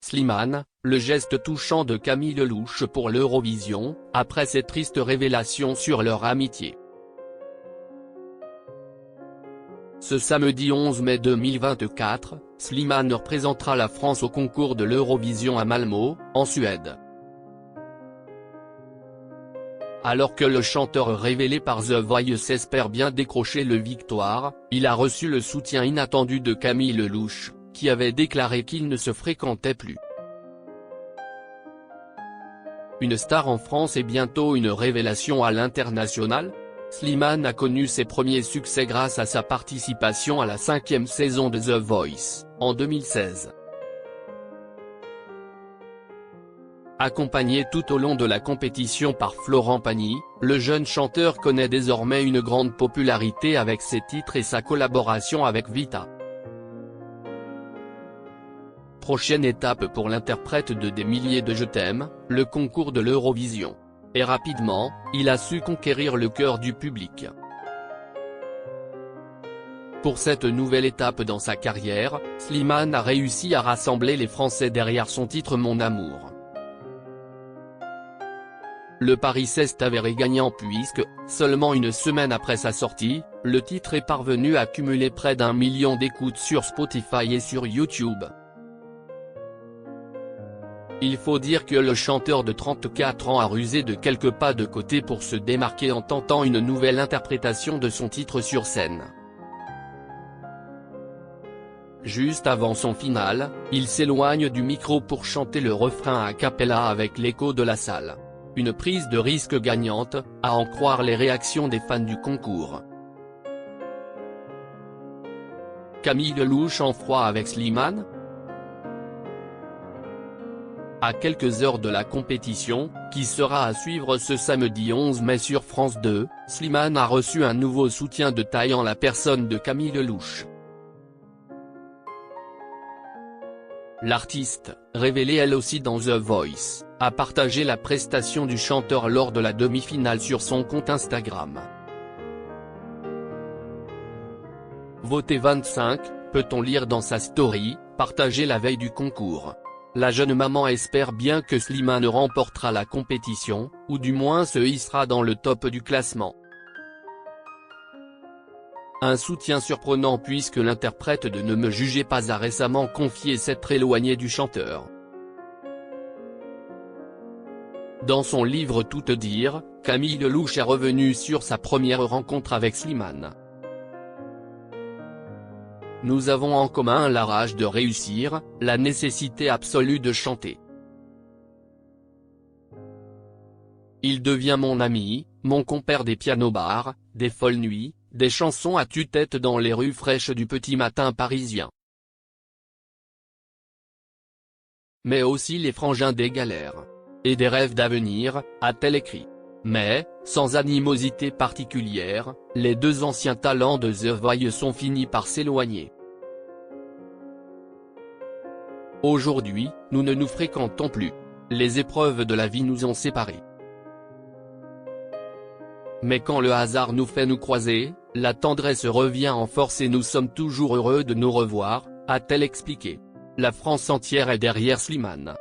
Slimane, le geste touchant de Camille Lelouch pour l'Eurovision, après ses tristes révélations sur leur amitié. Ce samedi 11 mai 2024, Slimane représentera la France au concours de l'Eurovision à Malmö, en Suède. Alors que le chanteur révélé par The Voice espère bien décrocher le victoire, il a reçu le soutien inattendu de Camille Lelouch, qui avait déclaré qu'ils ne se fréquentaient plus. Une star en France et bientôt une révélation à l'international? Slimane a connu ses premiers succès grâce à sa participation à la 5e saison de The Voice, en 2016. Accompagné tout au long de la compétition par Florent Pagny, le jeune chanteur connaît désormais une grande popularité avec ses titres et sa collaboration avec Vita. Prochaine étape pour l'interprète de des milliers de Je t'aime, le concours de l'Eurovision. Et rapidement, il a su conquérir le cœur du public. Pour cette nouvelle étape dans sa carrière, Slimane a réussi à rassembler les Français derrière son titre Mon amour. Le pari s'est avéré gagnant puisque, seulement une semaine après sa sortie, le titre est parvenu à cumuler près d'1 million d'écoutes sur Spotify et sur YouTube. Il faut dire que le chanteur de 34 ans a rusé de quelques pas de côté pour se démarquer en tentant une nouvelle interprétation de son titre sur scène. Juste avant son final, il s'éloigne du micro pour chanter le refrain a cappella avec l'écho de la salle. Une prise de risque gagnante, à en croire les réactions des fans du concours. Camille Lelouch en froid avec Slimane? À quelques heures de la compétition, qui sera à suivre ce samedi 11 mai sur France 2, Slimane a reçu un nouveau soutien de taille en la personne de Camille Lelouch. L'artiste, révélée elle aussi dans The Voice, a partagé la prestation du chanteur lors de la demi-finale sur son compte Instagram. Votez 25, peut-on lire dans sa story, partagée la veille du concours. La jeune maman espère bien que Slimane remportera la compétition, ou du moins se hissera dans le top du classement. Un soutien surprenant puisque l'interprète de Ne me jugez pas a récemment confié s'être éloigné du chanteur. Dans son livre Tout te dire, Camille Lelouch est revenue sur sa première rencontre avec Slimane. Nous avons en commun la rage de réussir, la nécessité absolue de chanter. Il devient mon ami, mon compère des pianos-bars, des folles nuits, des chansons à tue-tête dans les rues fraîches du petit matin parisien. Mais aussi les frangins des galères. Et des rêves d'avenir, a-t-elle écrit. Mais, sans animosité particulière, les deux anciens talents de The Voice ont fini par s'éloigner. Aujourd'hui, nous ne nous fréquentons plus. Les épreuves de la vie nous ont séparés. Mais quand le hasard nous fait nous croiser, la tendresse revient en force et nous sommes toujours heureux de nous revoir, a-t-elle expliqué. La France entière est derrière Slimane.